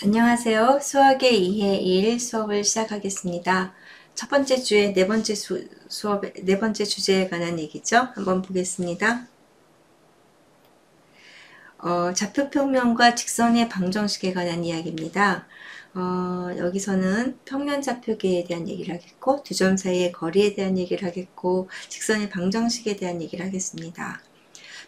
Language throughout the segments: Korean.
안녕하세요. 수학의 2회 1 수업을 시작하겠습니다. 첫 번째 주에 네 번째 수업의 네 번째 주제에 관한 얘기죠. 한번 보겠습니다. 좌표평면과 직선의 방정식에 관한 이야기입니다. 여기서는 평면 좌표계에 대한 얘기를 하겠고, 두 점 사이의 거리에 대한 얘기를 하겠고, 직선의 방정식에 대한 얘기를 하겠습니다.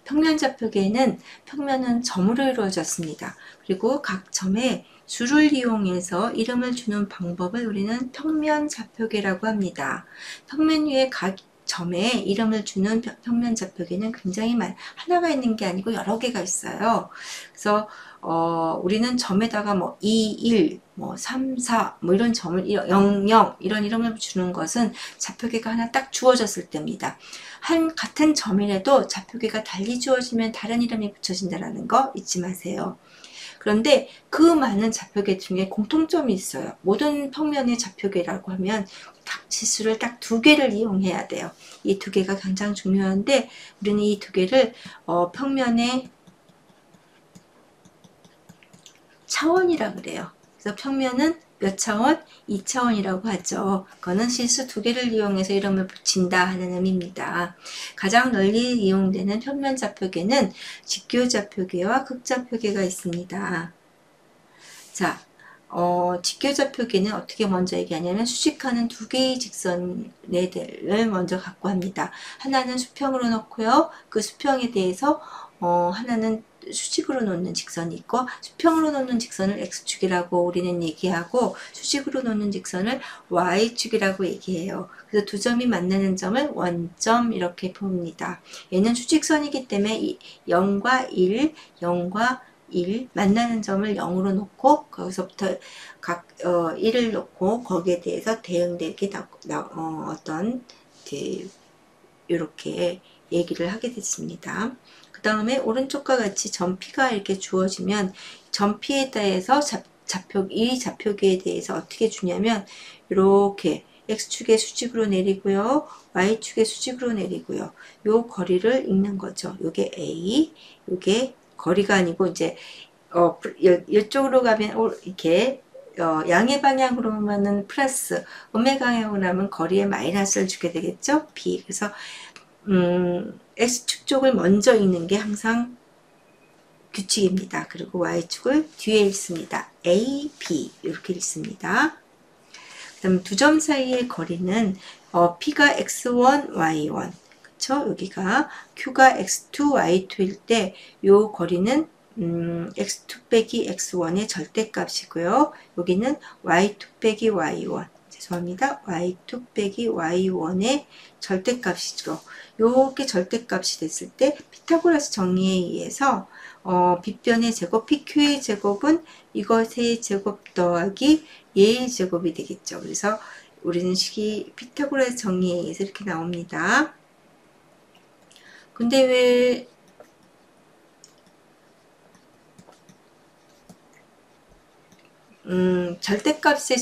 평면 좌표계는 평면은 점으로 이루어졌습니다. 그리고 각 점에 줄을 이용해서 이름을 주는 방법을 우리는 평면 좌표계라고 합니다. 평면 위에 각 점에 이름을 주는 평면 좌표계는 굉장히 하나가 있는 게 아니고 여러 개가 있어요. 그래서 우리는 점에다가 뭐 2, 1, 뭐 3, 4, 뭐 이런 점을 0, 0 이런 이름을 주는 것은 좌표계가 하나 딱 주어졌을 때입니다. 같은 점이라도 좌표계가 달리 주어지면 다른 이름이 붙여진다는 거 잊지 마세요. 그런데 그 많은 좌표계 중에 공통점이 있어요. 모든 평면의 좌표계라고 하면 각 지수를 딱 두 개를 이용해야 돼요. 이 두 개가 가장 중요한데 우리는 이 두 개를 평면의 차원이라 그래요. 그래서 평면은 몇 차원? 2차원이라고 하죠. 그거는 실수 두 개를 이용해서 이름을 붙인다 하는 의미입니다. 가장 널리 이용되는 평면 좌표계는 직교 좌표계와 극좌표계가 있습니다. 자, 직교 좌표계는 어떻게 먼저 얘기하냐면 수직하는 두 개의 직선을 먼저 갖고 합니다. 하나는 수평으로 놓고요. 그 수평에 대해서 하나는 수직으로 놓는 직선이 있고, 수평으로 놓는 직선을 X축이라고 우리는 얘기하고, 수직으로 놓는 직선을 Y축이라고 얘기해요. 그래서 두 점이 만나는 점을 원점 이렇게 봅니다. 얘는 수직선이기 때문에 0과 1, 0과 1 만나는 점을 0으로 놓고 거기서부터 각 1을 놓고 거기에 대해서 대응되게 어떤 이렇게 얘기를 하게 됐습니다. 그 다음에 오른쪽과 같이 점P가 이렇게 주어지면 점P에 대해서 이 좌표계에 대해서 어떻게 주냐면 이렇게 X축의 수직으로 내리고요. Y축의 수직으로 내리고요. 요 거리를 읽는 거죠. 요게 A, 요게 거리가 아니고 이제 이쪽으로 가면 이렇게 양의 방향으로만은 플러스, 음의 방향으로 하면 거리에 마이너스를 주게 되겠죠. B. 그래서 X축 쪽을 먼저 읽는 게 항상 규칙입니다. 그리고 Y축을 뒤에 읽습니다. A, B 이렇게 읽습니다. 그 다음 두 점 사이의 거리는 P가 X1, Y1 그쵸? 여기가 Q가 X2, Y2일 때 이 거리는 X2 빼기 X1의 절대값이고요. 여기는 Y2 빼기 Y1 죄송합니다. Y2 빼기 Y1의 절대값이죠. 요게 절대값이 됐을 때 피타고라스 정리에 의해서 빗변의 제곱 PQ의 제곱은 이것의 제곱 더하기 얘의 제곱이 되겠죠. 그래서 우리는 식이 피타고라스 정리에 의해서 이렇게 나옵니다. 근데 왜 절대값의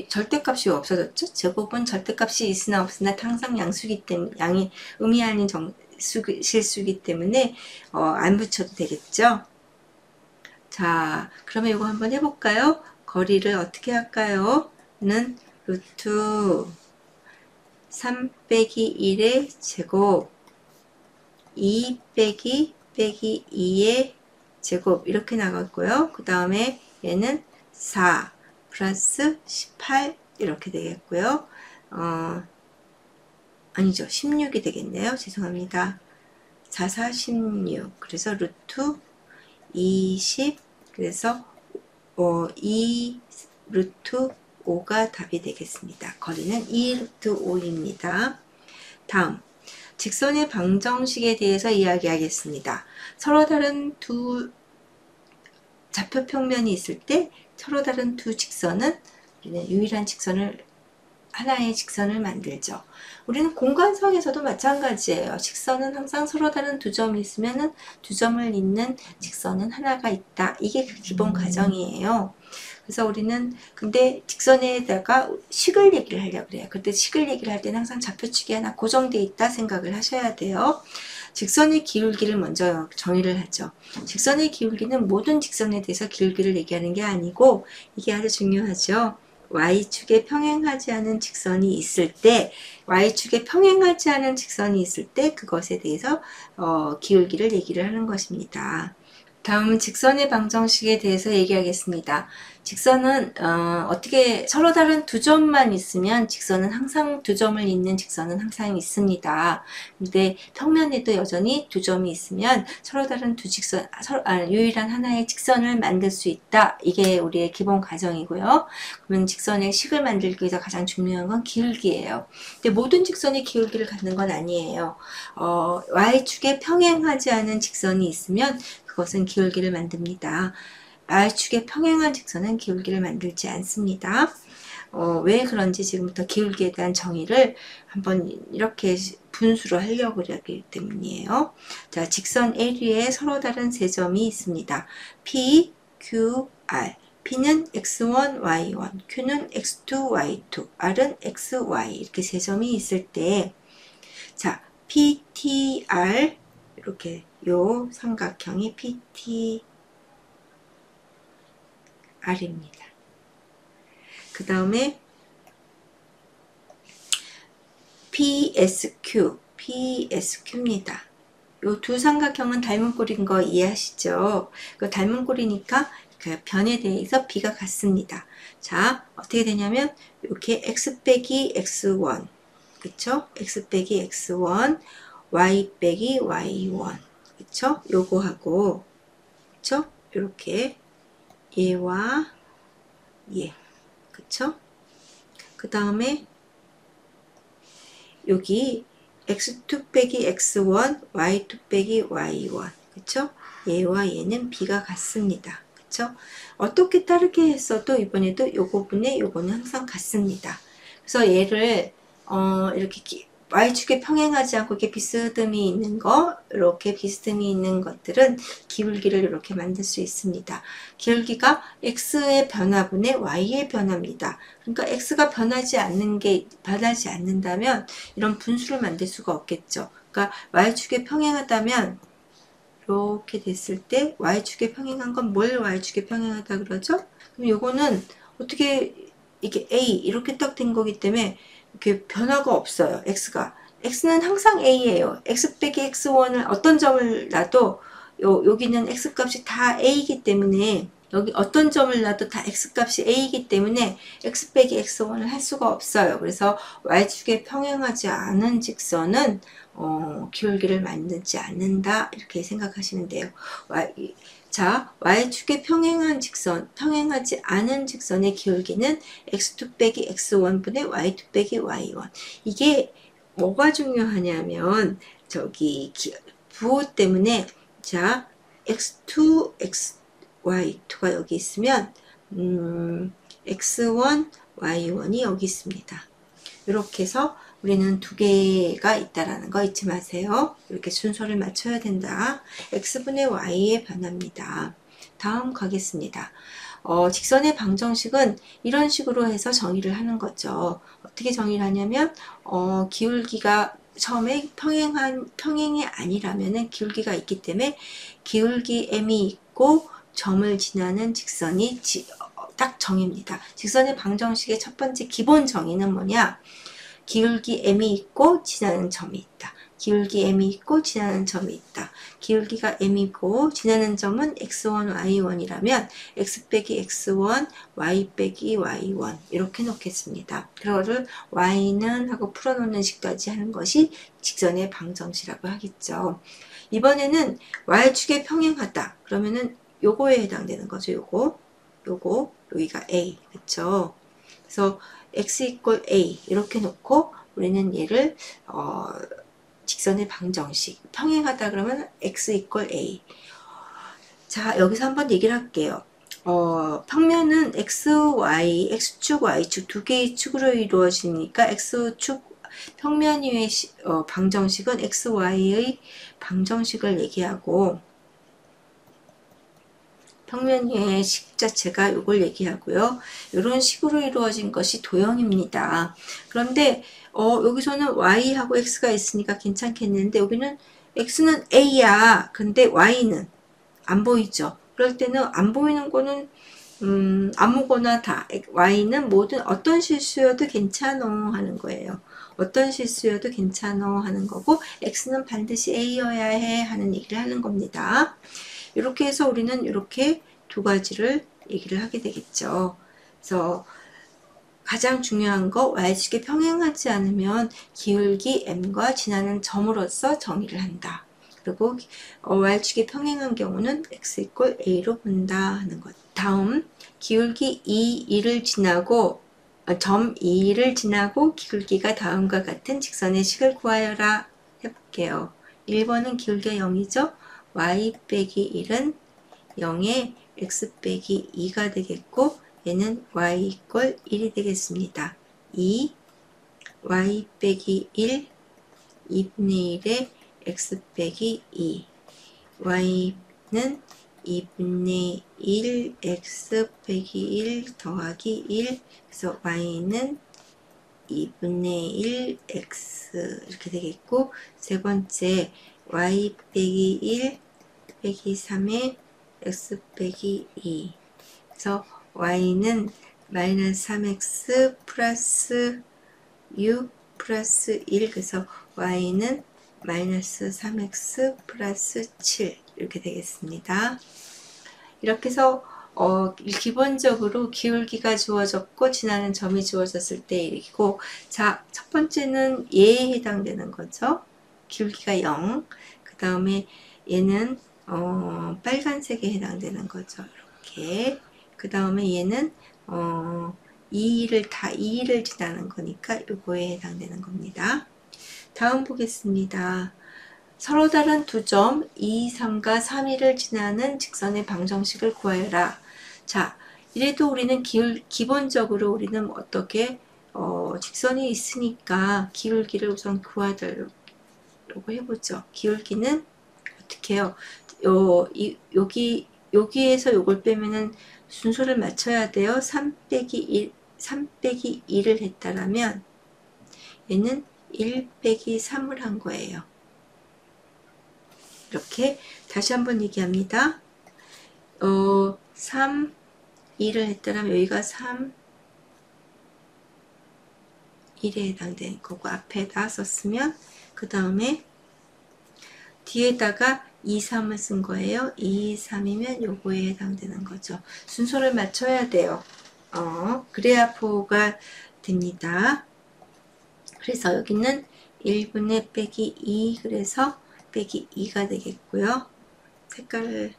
절대값이 없어졌죠? 제곱은 절대값이 있으나 없으나 항상 양수기 때문에, 양이 의미 아닌 실수기 때문에, 안 붙여도 되겠죠? 자, 그러면 이거 한번 해볼까요? 거리를 어떻게 할까요? 는 루트 3 빼기 1의 제곱, 2 빼기 2의 제곱, 이렇게 나갔고요. 그 다음에 얘는 4 플러스 18 이렇게 되겠고요. 아니죠. 16이 되겠네요. 죄송합니다. 4, 4, 16. 그래서 루트 20 그래서 2 루트 5가 답이 되겠습니다. 거리는 2 루트 5입니다. 다음 직선의 방정식에 대해서 이야기하겠습니다. 서로 다른 두 좌표평면이 있을 때 서로 다른 두 직선은 유일한 하나의 직선을 만들죠. 우리는 공간상에서도 마찬가지예요. 직선은 항상 서로 다른 두 점이 있으면 두 점을 잇는 직선은 하나가 있다. 이게 기본 가정이에요. 그래서 우리는 근데 직선에다가 식을 얘기를 하려고 그래요. 그때 식을 얘기를 할 때는 항상 좌표축이 하나 고정되어 있다 생각을 하셔야 돼요. 직선의 기울기를 먼저 정의를 하죠. 직선의 기울기는 모든 직선에 대해서 기울기를 얘기하는 게 아니고 이게 아주 중요하죠. y축에 평행하지 않은 직선이 있을 때 y축에 평행하지 않은 직선이 있을 때 그것에 대해서 기울기를 얘기를 하는 것입니다. 다음은 직선의 방정식에 대해서 얘기하겠습니다. 직선은 어떻게 서로 다른 두 점만 있으면 직선은 항상 두 점을 잇는 직선은 항상 있습니다. 근데 평면에도 여전히 두 점이 있으면 서로 다른 두 직선, 유일한 하나의 직선을 만들 수 있다. 이게 우리의 기본 가정이고요. 그러면 직선의 식을 만들기 위해서 가장 중요한 건 기울기예요. 근데 모든 직선이 기울기를 갖는 건 아니에요. y축에 평행하지 않은 직선이 있으면 그것은 기울기를 만듭니다. y축에 평행한 직선은 기울기를 만들지 않습니다. 왜 그런지 지금부터 기울기에 대한 정의를 한번 이렇게 분수로 하려고 하기 때문이에요. 자, 직선 LE에 서로 다른 세 점이 있습니다. P, Q, R. P는 x1, y1, Q는 x2, y2, R은 x, y 이렇게 세 점이 있을 때 자, P, T, R 이렇게 요 삼각형이 PTR입니다. 그 다음에 PSQ입니다. 요 두 삼각형은 닮은 꼴인 거 이해하시죠? 그 닮은 꼴이니까 그 변에 대해서 B가 같습니다. 자, 어떻게 되냐면 이렇게 x 빼기 x1 그쵸? x 빼기 x1 y 빼기 y1 그쵸? 요거하고 그쵸? 이렇게 얘와 얘 그쵸? 그 다음에 여기 x2 빼기 x1 y2 빼기 y1 그쵸? 얘와 얘는 B가 같습니다. 그쵸? 어떻게 다르게 했어도 이번에도 요거분의 요거는 항상 같습니다. 그래서 얘를 이렇게 y축에 평행하지 않고 이렇게 비스듬히 있는 거, 이렇게 비스듬히 있는 것들은 기울기를 이렇게 만들 수 있습니다. 기울기가 x의 변화분의 y의 변화입니다. 그러니까 x가 변하지 않는다면 이런 분수를 만들 수가 없겠죠. 그러니까 y축에 평행하다면 이렇게 됐을 때 y축에 평행한 건 뭘 y축에 평행하다 그러죠? 그럼 요거는 어떻게 이게 a 이렇게 딱 된 거기 때문에 이렇게 변화가 없어요. x는 항상 a예요. x 빼기 x1을 어떤 점을 놔도 여기는 x 값이 다 a이기 때문에 여기 어떤 점을 놔도 다 x 값이 a이기 때문에 x 빼기 x1을 할 수가 없어요. 그래서 y축에 평행하지 않은 직선은 기울기를 만들지 않는다 이렇게 생각하시면 돼요. 자, y축에 평행하지 않은 직선의 기울기는 x2 빼기 x1분의 y2 빼기 y1. 이게 뭐가 중요하냐면 저기 부호 때문에 자 x2, y2가 여기 있으면 x1, y1이 여기 있습니다. 이렇게 해서 우리는 두 개가 있다라는 거 잊지 마세요. 이렇게 순서를 맞춰야 된다. x분의 y의 변화입니다. 다음 가겠습니다. 직선의 방정식은 이런 식으로 해서 정의를 하는 거죠. 어떻게 정의를 하냐면 기울기가 처음에 평행이 아니라면은 기울기가 있기 때문에 기울기 m이 있고 점을 지나는 직선이 딱 정의입니다. 직선의 방정식의 첫 번째 기본 정의는 뭐냐? 기울기 m이 있고 지나는 점이 있다. 기울기 m이 있고 지나는 점이 있다. 기울기가 m이고 지나는 점은 x1, y1이라면 x 빼기 x1, y 빼기 y1 이렇게 놓겠습니다. 그거를 y는 하고 풀어놓는 식까지 하는 것이 직선의 방정식이라고 하겠죠. 이번에는 y축에 평행하다. 그러면은 요거에 해당되는 거죠. 요거 여기가 a 그쵸? 그래서 x 이퀄 a 이렇게 놓고 우리는 얘를 직선의 방정식 평행하다 그러면 x 이퀄 a. 자, 여기서 한번 얘기를 할게요. 평면은 xy, x축, y축 두 개의 축으로 이루어지니까 x축 평면 위의 방정식은 xy의 방정식을 얘기하고 평면 위의 식 자체가 이걸 얘기하고요. 이런 식으로 이루어진 것이 도형입니다. 그런데 여기서는 y하고 x가 있으니까 괜찮겠는데 여기는 x는 a야. 근데 y는 안 보이죠. 그럴 때는 안 보이는 거는 아무거나 다 y는 모든 어떤 실수여도 괜찮어 하는 거예요. 어떤 실수여도 괜찮어 하는 거고 x는 반드시 a여야 해 하는 얘기를 하는 겁니다. 이렇게 해서 우리는 이렇게 두 가지를 얘기를 하게 되겠죠. 그래서 가장 중요한 거 y축에 평행하지 않으면 기울기 m과 지나는 점으로서 정의를 한다. 그리고 y축에 평행한 경우는 x 이퀄 a로 본다 하는 것. 다음 기울기 2를 지나고 점 2를 지나고 기울기가 다음과 같은 직선의 식을 구하여라 해볼게요. 1번은 기울기가 0이죠. y 빼기 1은 0에 x 빼기 2가 되겠고 얘는 y 이퀄 1이 되겠습니다. 2 y 빼기 1 2분의 1에 x 빼기 2 y는 2분의 1 x 빼기 1 더하기 1 그래서 y는 2분의 1 x 이렇게 되겠고 세 번째 y 빼기 1 빼기 3에 x 빼기 2 그래서 y는 마이너스 3x 플러스 6 플러스 1 그래서 y는 마이너스 3x 플러스 7 이렇게 되겠습니다. 이렇게 해서 기본적으로 기울기가 주어졌고 지나는 점이 주어졌을 때 일이고 자, 첫 번째는 얘에 해당되는 거죠. 기울기가 0. 그 다음에 얘는 빨간색에 해당되는 거죠. 이렇게. 그 다음에 얘는 2를 지나는 거니까 요거에 해당되는 겁니다. 다음 보겠습니다. 서로 다른 두 점 2, 3과 3, 2를 지나는 직선의 방정식을 구하여라. 자, 이래도 우리는 기본적으로 우리는 어떻게 직선이 있으니까 기울기를 우선 구하려고 해보죠. 기울기는 어떻게 해요? 여기에서 요걸 빼면은 순서를 맞춰야 돼요. 3 빼기 1을 했다라면 얘는 1 빼기 3을 한 거예요. 이렇게 다시 한번 얘기합니다. 3, 2를 했다면 여기가 3, 1에 해당되는 거고 앞에다 썼으면 그 다음에 뒤에다가 2, 3을 쓴 거예요. 2, 3이면 요거에 해당되는 거죠. 순서를 맞춰야 돼요. 그래야 포가 됩니다. 그래서 여기는 1분의 빼기 2 그래서 빼기 2가 되겠고요. 색깔을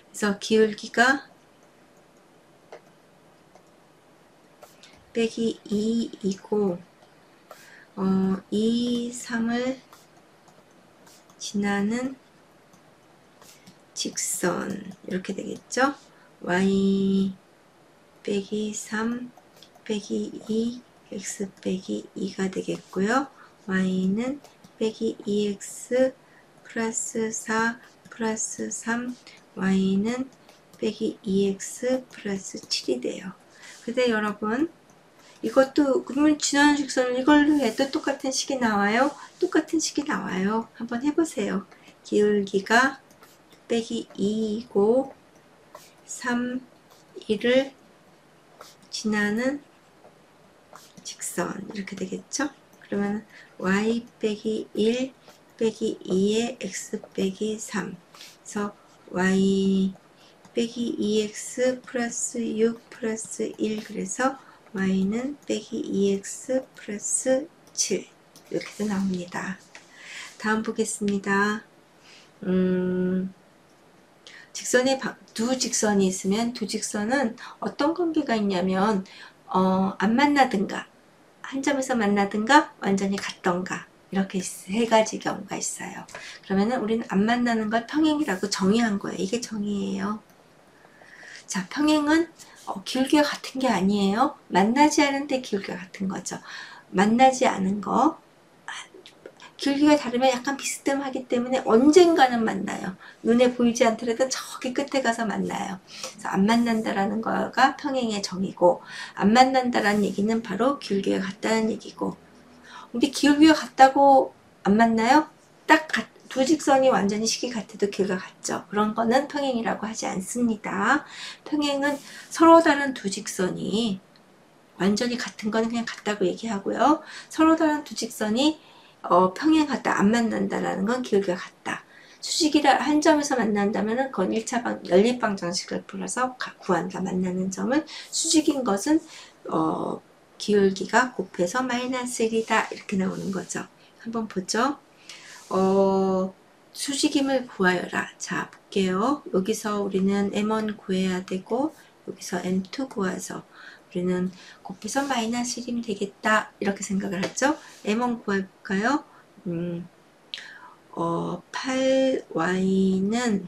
그래서 기울기가 빼기 2이고 2, 3을 지나는 직선 이렇게 되겠죠. y 빼기 3 빼기 2 x 빼기 2가 되겠고요. y는 빼기 2x 플러스 4 플러스 3 y는 빼기 2x 플러스 7이 돼요. 근데 여러분 이것도 그러면 지나는 직선을 이걸로 해도 똑같은 식이 나와요? 똑같은 식이 나와요. 한번 해보세요. 기울기가 빼기 2이고 3, 1을 지나는 직선 이렇게 되겠죠? 그러면 y 빼기 1 빼기 2에 x 빼기 3 그래서 y 빼기 2x 플러스 6 플러스 1 그래서 y는 빼기 2x 플러스 7 이렇게 나옵니다. 다음 보겠습니다. 직선에 두 직선이 있으면 두 직선은 어떤 관계가 있냐면 안 만나든가 한 점에서 만나든가 완전히 같던가 이렇게 세 가지 경우가 있어요. 그러면은 우리는 안 만나는 걸 평행이라고 정의한 거예요. 이게 정의예요. 자, 평행은 기울기가 같은 게 아니에요. 만나지 않은데 기울기가 같은 거죠. 만나지 않은 거 기울기가 다르면 약간 비스듬하기 때문에 언젠가는 만나요. 눈에 보이지 않더라도 저기 끝에 가서 만나요. 그래서 안 만난다라는 거가 평행의 정의고 안 만난다라는 얘기는 바로 기울기가 같다는 얘기고 근데 기울기가 같다고 안 만나요? 딱 두 직선이 완전히 식이 같아도 길이가 같죠. 그런 거는 평행이라고 하지 않습니다. 평행은 서로 다른 두 직선이 완전히 같은 거는 그냥 같다고 얘기하고요. 서로 다른 두 직선이 평행하다, 안 만난다라는 건 길이가 같다. 수직이라 한 점에서 만난다면 그건 1차 연립방정식을 풀어서 구한다. 만나는 점은 수직인 것은 기울기가 곱해서 마이너스 1이다. 이렇게 나오는 거죠. 한번 보죠. 수직임을 구하여라. 자, 볼게요. 여기서 우리는 M1 구해야 되고 여기서 M2 구해서 우리는 곱해서 마이너스 1이면 되겠다. 이렇게 생각을 하죠. M1 구해볼까요? 8y는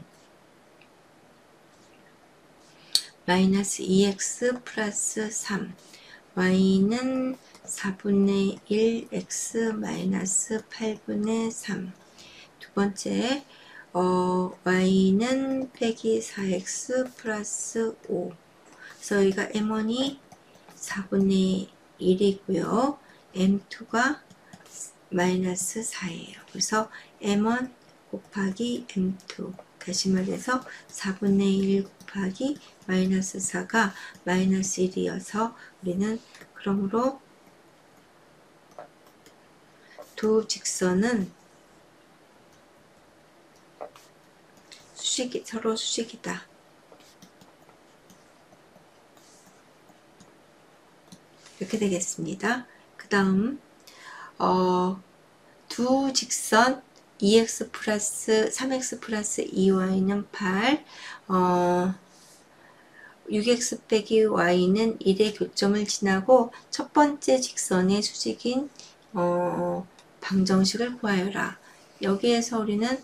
마이너스 2x 플러스 3 y는 4분의 1 x 마이너스 8분의 3 두 번째 y는 빼기 4x 플러스 5 그래서 여기가 M1이 4분의 1이고요. M2가 마이너스 4예요. 그래서 M1 곱하기 M2 다시 말해서 4분의 1 곱하기 마이너스 4가 마이너스 1이어서 우리는 그러므로 두 직선은 서로 수직이다. 이렇게 되겠습니다. 그 다음 두 직선 2x 플러스 3x 플러스 2y는 8 6x 빼기 y는 1의 교점을 지나고 첫 번째 직선의 수직인 방정식을 구하여라. 여기에서 우리는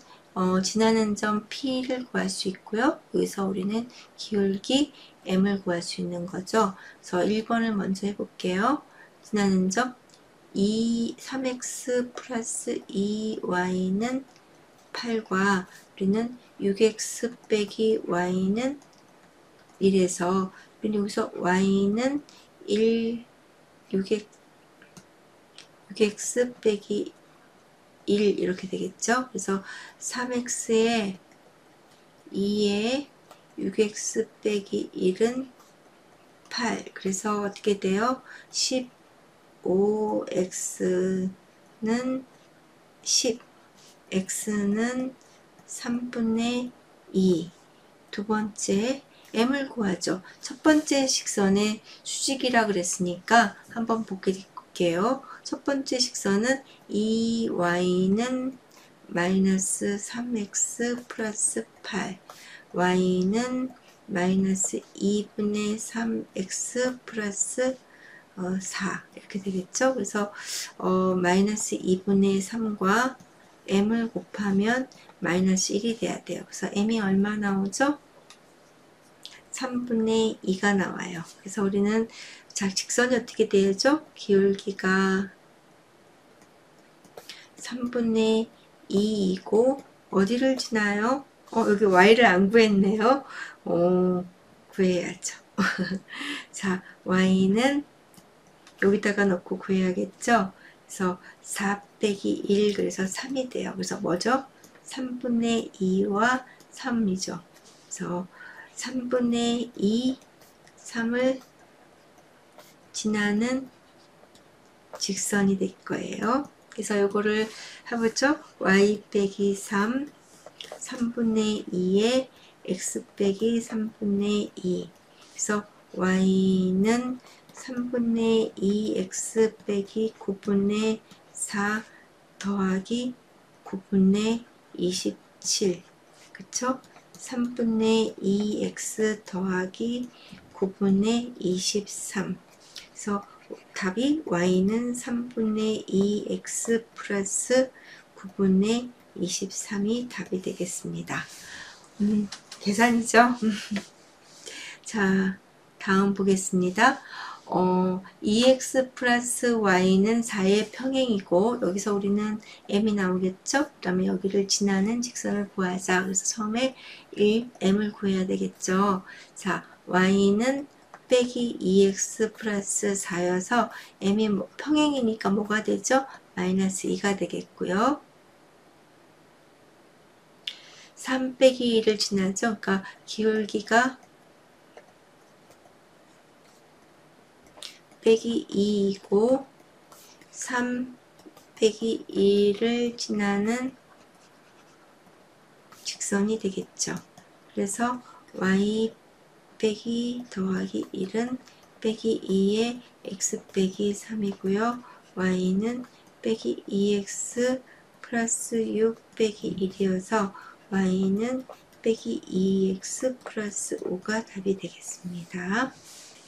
지나는 점 P를 구할 수 있고요. 여기서 우리는 기울기 M을 구할 수 있는 거죠. 그래서 1번을 먼저 해볼게요. 지나는 점 3x 플러스 2y는 8과 우리는 6x 빼기 y는 1에서 우리는 여기서 y는 6x 빼기 1 이렇게 되겠죠. 그래서 3x에 2에 6x 빼기 1은 8 그래서 어떻게 돼요? 15x는 10 x는 3분의 2 두 번째 m을 구하죠. 첫 번째 직선의 수직이라 그랬으니까 한번 볼게요. 첫 번째 직선은 2y는 마이너스 3x 플러스 8 y는 마이너스 2분의 3x 플러스 4 이렇게 되겠죠. 그래서 마이너스 2분의 3과 m을 곱하면 마이너스 1이 돼야 돼요. 그래서 m이 얼마 나오죠? 3분의 2가 나와요. 그래서 우리는 자 직선이 어떻게 되죠? 기울기가 3분의 2이고 어디를 지나요? 여기 y를 안 구했네요. 구해야죠. 자 y는 여기다가 넣고 구해야겠죠. 그래서 4 빼기 1 그래서 3이 돼요. 그래서 뭐죠? 3분의 2와 3이죠. 그래서 3분의 2, 3을 지나는 직선이 될 거예요. 그래서 요거를 해보죠. y 빼기 3, 3분의 2에 x 빼기 3분의 2. 그래서 y는 3분의 2x 빼기 9분의 4 더하기 9분의 27. 그쵸? 3분의 2x 더하기 9분의 23. 그래서 답이 y는 3분의 2x 플러스 9분의 23이 답이 되겠습니다. 계산이죠? 자, 다음 보겠습니다. 2x 플러스 y는 4의 평행이고 여기서 우리는 m이 나오겠죠? 그 다음에 여기를 지나는 직선을 구하자. 그래서 처음에 m을 구해야 되겠죠. 자, y는 빼기 2x 플러스 4여서 m이 평행이니까 뭐가 되죠? 마이너스 2가 되겠고요. 3 빼기 2를 지나죠. 그러니까 기울기가 빼기 2이고 3 빼기 2를 지나는 직선이 되겠죠. 그래서 y 빼기 더하기 1은 빼기 2에 x 빼기 3이고요. y는 빼기 2x 플러스 6 빼기 1이어서 y는 빼기 2x 플러스 5가 답이 되겠습니다.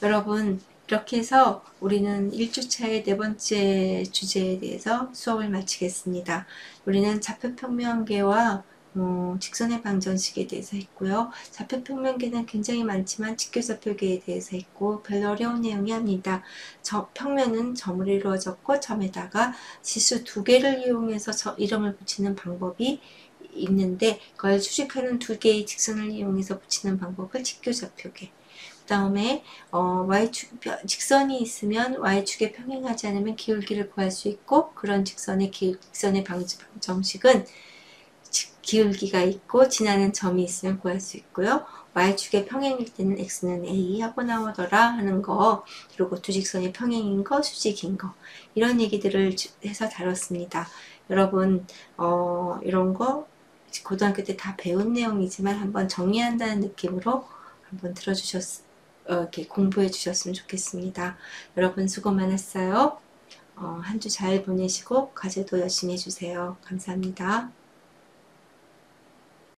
여러분, 이렇게 해서 우리는 1주차의 네 번째 주제에 대해서 수업을 마치겠습니다. 우리는 좌표평면계와 직선의 방정식에 대해서 했고요. 좌표평면계는 굉장히 많지만 직교좌표계에 대해서 했고 별로 어려운 내용이 아닙니다. 평면은 점으로 이루어졌고 점에다가 지수 두 개를 이용해서 이름을 붙이는 방법이 있는데 그걸 수직하는 두 개의 직선을 이용해서 붙이는 방법을 직교좌표계. 그 다음에 y축 직선이 있으면 y축에 평행하지 않으면 기울기를 구할 수 있고 그런 직선의 방정식은 기울기가 있고 지나는 점이 있으면 구할 수 있고요. y축에 평행일 때는 x는 a 하고 나오더라 하는 거, 그리고 두 직선이 평행인 거, 수직인 거, 이런 얘기들을 해서 다뤘습니다. 여러분 이런 거 고등학교 때 다 배운 내용이지만 한번 정리한다는 느낌으로 한번 이렇게 공부해 주셨으면 좋겠습니다. 여러분 수고 많았어요. 한 주 잘 보내시고 과제도 열심히 해주세요. 감사합니다.